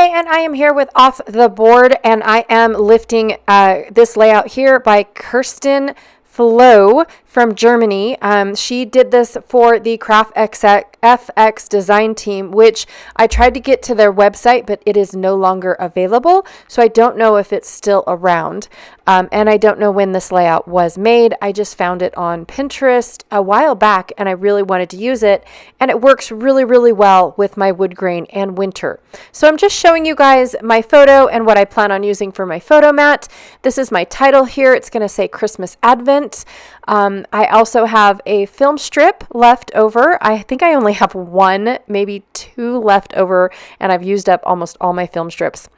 Okay, and I am here with Off the Board, and I am lifting this layout here by Kerstin Filou from Germany. She did this for the Craft FX design team, which I tried to get to their website, but it is no longer available. So I don't know if it's still around. And I don't know when this layout was made. I just found it on Pinterest a while back, and I really wanted to use it. And it works really, really well with my Woodgrain and Winter. So I'm just showing you guys my photo and what I plan on using for my photo mat. This is my title here. It's going to say Christmas Advent. I also have a film strip left over. I think I only have one, maybe two left over, and I've used up almost all my film strips.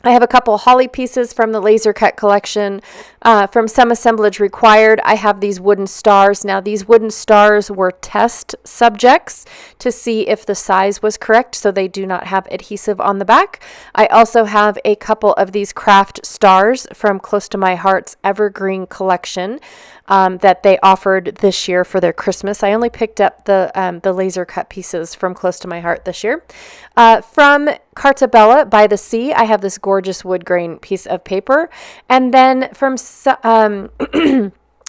I have a couple holly pieces from the laser cut collection. From Some Assemblage Required, I have these wooden stars. Now, these wooden stars were test subjects to see if the size was correct, so they do not have adhesive on the back. I also have a couple of these craft stars from Close to My Heart's Evergreen collection that they offered this year for their Christmas. I only picked up the laser cut pieces from Close to My Heart this year. From Carta Bella by the Sea, I have this gorgeous wood grain piece of paper. And then from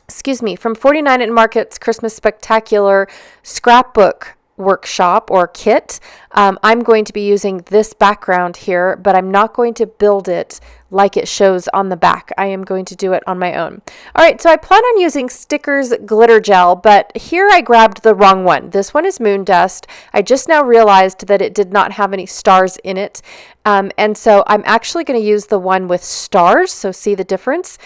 excuse me, from 49 and Market's Christmas Spectacular Scrapbook workshop or kit, I'm going to be using this background here, but I'm not going to build it like it shows on the back. I am going to do it on my own. All right, so I plan on using Stickers glitter gel, but here I grabbed the wrong one. This one is Moon Dust. I just now realized that it did not have any stars in it. And so I'm actually going to use the one with stars. So see the difference?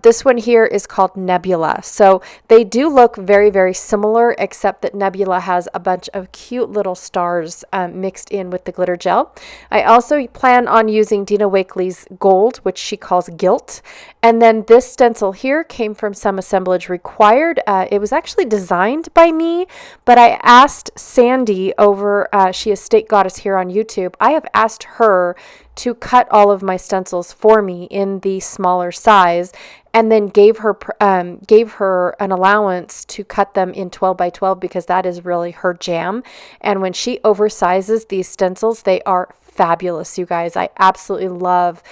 This one here is called Nebula. So they do look very, very similar, except that Nebula has a bunch of cute little stars mixed in with the glitter gel. I also plan on using Dina Wakley's Gold, which she calls Gilt. And then this stencil here came from Some Assemblage Required. It was actually designed by me, but I asked Sandy over, she is State Goddess here on YouTube. I have asked her to cut all of my stencils for me in the smaller size, and then gave her an allowance to cut them in 12 by 12 because that is really her jam. And when she oversizes these stencils, they are fabulous, you guys. I absolutely love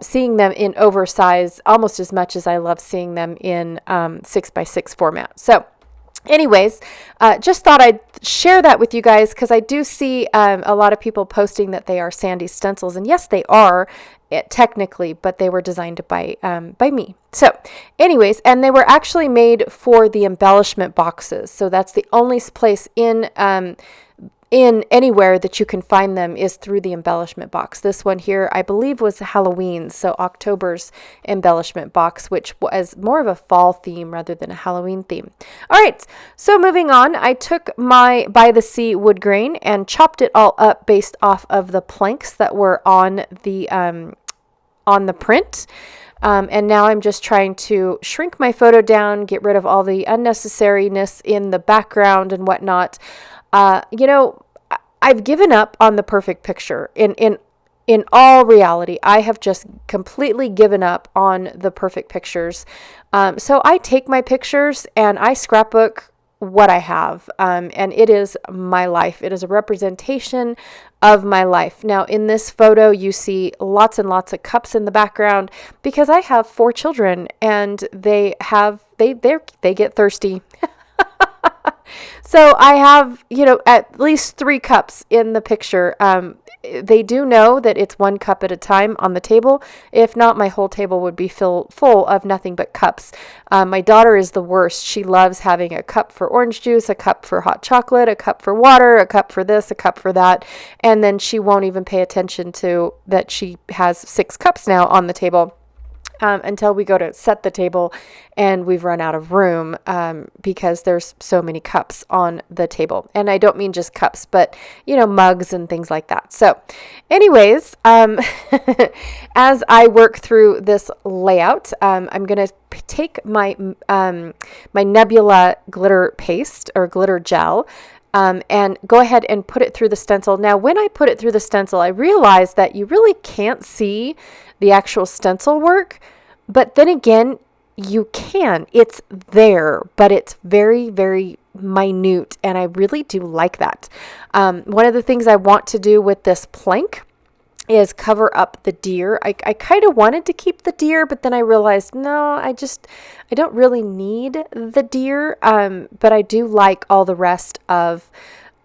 seeing them in oversize almost as much as I love seeing them in 6 by 6 format. So anyways, just thought I'd share that with you guys because I do see a lot of people posting that they are Sandy stencils, and yes, they are technically, but they were designed by me. So anyways, and they were actually made for the embellishment boxes. So that's the only place in anywhere that you can find them is through the embellishment box. This one here, I believe, was Halloween, so October's embellishment box, which was more of a fall theme rather than a Halloween theme. All right, so moving on, I took my By the Sea wood grain and chopped it all up based off of the planks that were on the print. And now I'm just trying to shrink my photo down, get rid of all the unnecessariness in the background and whatnot. I've given up on the perfect picture. In all reality, I have just completely given up on the perfect pictures. So I take my pictures and I scrapbook what I have. And it is my life. It is a representation of my life. Now, in this photo, you see lots and lots of cups in the background because I have 4 children and they get thirsty. So I have, at least 3 cups in the picture. They do know that it's 1 cup at a time on the table. If not, my whole table would be full of nothing but cups. My daughter is the worst. She loves having a cup for orange juice, a cup for hot chocolate, a cup for water, a cup for this, a cup for that. And then she won't even pay attention to that she has 6 cups now on the table. Until we go to set the table and we've run out of room because there's so many cups on the table. And I don't mean just cups, but, mugs and things like that. So anyways, as I work through this layout, I'm going to take my Nebula glitter paste or glitter gel and go ahead and put it through the stencil. Now, when I put it through the stencil, I realized that you really can't see the actual stencil work, but then again, you can. It's there, but it's very, very minute, and I really do like that. One of the things I want to do with this plank is cover up the deer. I kind of wanted to keep the deer, but then I realized, no, I don't really need the deer. But I do like all the rest of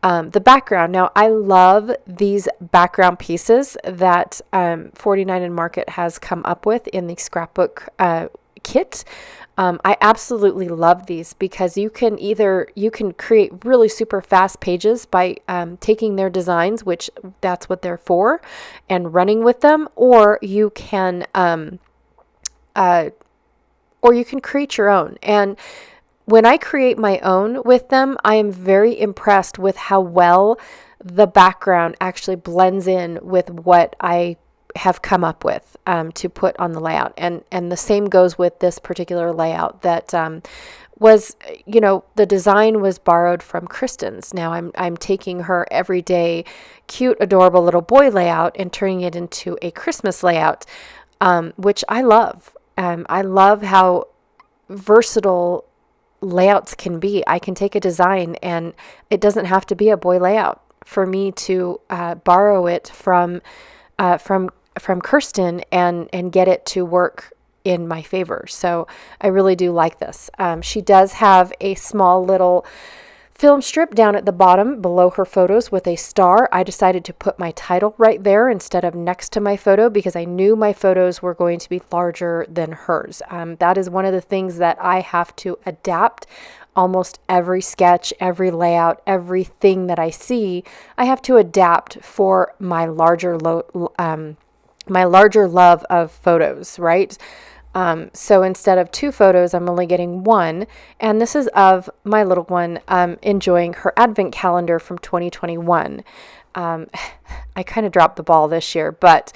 the background. Now, I love these background pieces that 49 and Market has come up with in the scrapbook kit. I absolutely love these because you can create really super fast pages by taking their designs, which that's what they're for, and running with them, or you can create your own. And when I create my own with them, I am very impressed with how well the background actually blends in with what I have come up with to put on the layout. And the same goes with this particular layout that was, the design was borrowed from Kerstin's. Now I'm taking her everyday cute, adorable little boy layout and turning it into a Christmas layout, which I love. I love how versatile layouts can be. I can take a design and it doesn't have to be a boy layout for me to borrow it from Kerstin and get it to work in my favor. So I really do like this. She does have a small little film strip down at the bottom below her photos with a star. I decided to put my title right there instead of next to my photo because I knew my photos were going to be larger than hers. That is one of the things that I have to adapt. Almost every sketch, every layout, everything that I see, I have to adapt for my larger love of photos, right? So instead of 2 photos, I'm only getting 1. And this is of my little one enjoying her advent calendar from 2021. I kind of dropped the ball this year, but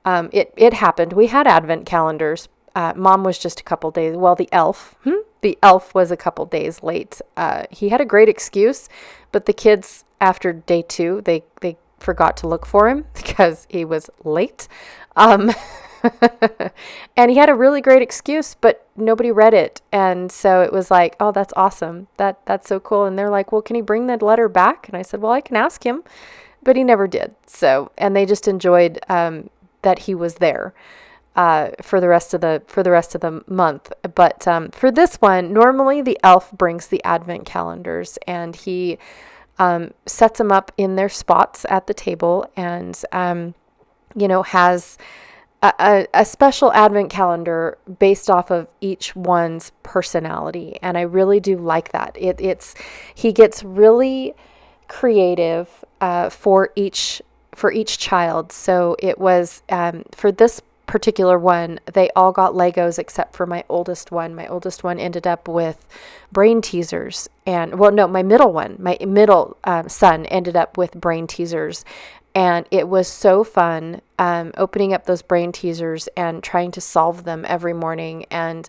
it happened. We had advent calendars. Mom was just a couple days. Well, the elf was a couple days late. He had a great excuse, but the kids, after day 2, they forgot to look for him because he was late. And he had a really great excuse, but nobody read it. And so it was like, oh, that's awesome. That's so cool. And they're like, well, can he bring the letter back? And I said, well, I can ask him, but he never did. So, and they just enjoyed that he was there for the rest of the month. But for this one, normally the elf brings the advent calendars and he sets them up in their spots at the table and has a special advent calendar based off of each one's personality. And I really do like that. He gets really creative for each child. So it was for this particular one, they all got Legos except for my oldest one. My oldest one ended up with brain teasers, and my middle son ended up with brain teasers. And it was so fun opening up those brain teasers and trying to solve them every morning. And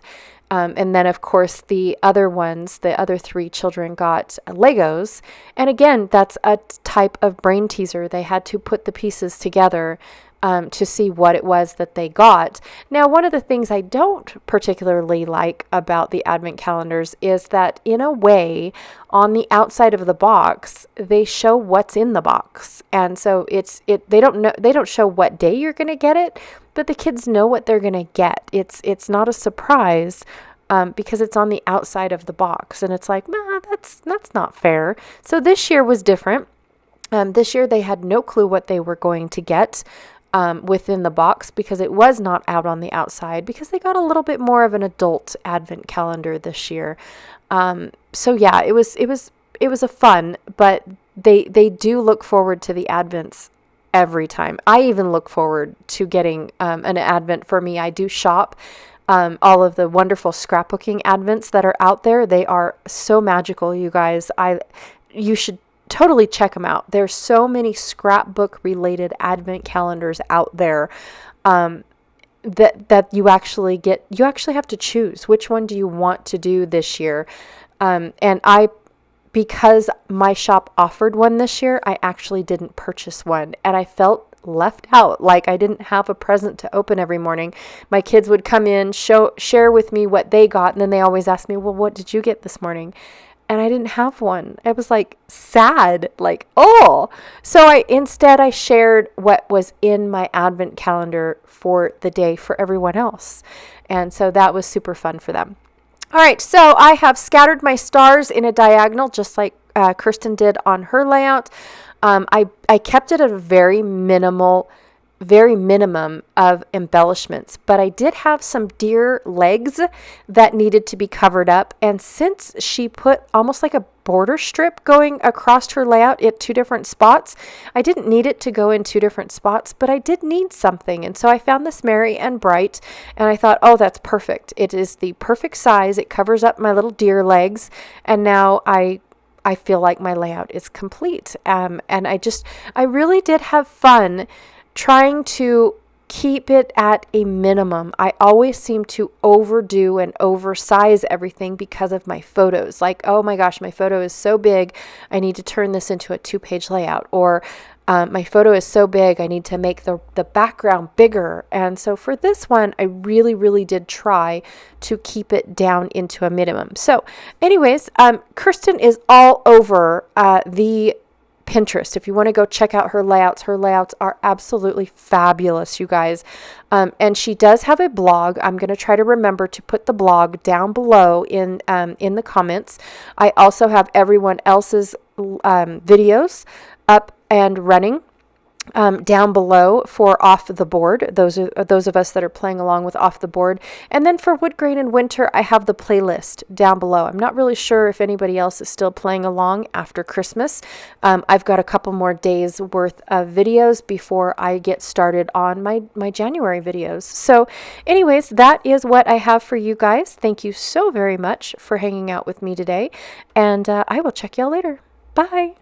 then, of course, the other 3 children got Legos. And again, that's a type of brain teaser. They had to put the pieces together to see what it was that they got. Now, one of the things I don't particularly like about the advent calendars is that, in a way, on the outside of the box, they show what's in the box. And so they don't show what day you're going to get it, but the kids know what they're going to get. It's not a surprise. Because it's on the outside of the box, and it's like, nah, that's not fair. So this year was different. This year they had no clue what they were going to get within the box because it was not out on the outside, because they got a little bit more of an adult advent calendar this year. So yeah, it was a fun, but they do look forward to the advents every time. I even look forward to getting an advent for me. I do shop all of the wonderful scrapbooking advents that are out there. They are so magical, you guys. You should totally check them out. There's so many scrapbook related advent calendars out there that you actually have to choose which one do you want to do this year. Because my shop offered one this year, I actually didn't purchase one, and I felt left out, like I didn't have a present to open every morning. My kids would come in, share with me what they got, and then they always ask me, well, what did you get this morning? and I didn't have one. I was like sad, like, oh. So I shared what was in my advent calendar for the day for everyone else. And so that was super fun for them. All right, so I have scattered my stars in a diagonal, just like Kerstin did on her layout. I kept it at a very minimum of embellishments, but I did have some deer legs that needed to be covered up. And since she put almost like a border strip going across her layout at 2 different spots, I didn't need it to go in 2 different spots, but I did need something. And so I found this Merry and Bright, and I thought, oh, that's perfect. It is the perfect size. It covers up my little deer legs. And now I feel like my layout is complete. And I really did have fun trying to keep it at a minimum. I always seem to overdo and oversize everything because of my photos. Like, oh my gosh, my photo is so big, I need to turn this into a 2-page layout. Or my photo is so big, I need to make the background bigger. And so for this one, I really, really did try to keep it down into a minimum. So anyways, Kerstin is all over the Pinterest. If you want to go check out her layouts are absolutely fabulous, you guys. And she does have a blog. I'm going to try to remember to put the blog down below in the comments. I also have everyone else's videos up and running down below for Off the Board, those of us that are playing along with Off the Board. And then for Woodgrain and Winter, I have the playlist down below. I'm not really sure if anybody else is still playing along after Christmas. I've got a couple more days worth of videos before I get started on my January videos. So anyways, that is what I have for you guys. Thank you so very much for hanging out with me today, and I will check y'all later. Bye.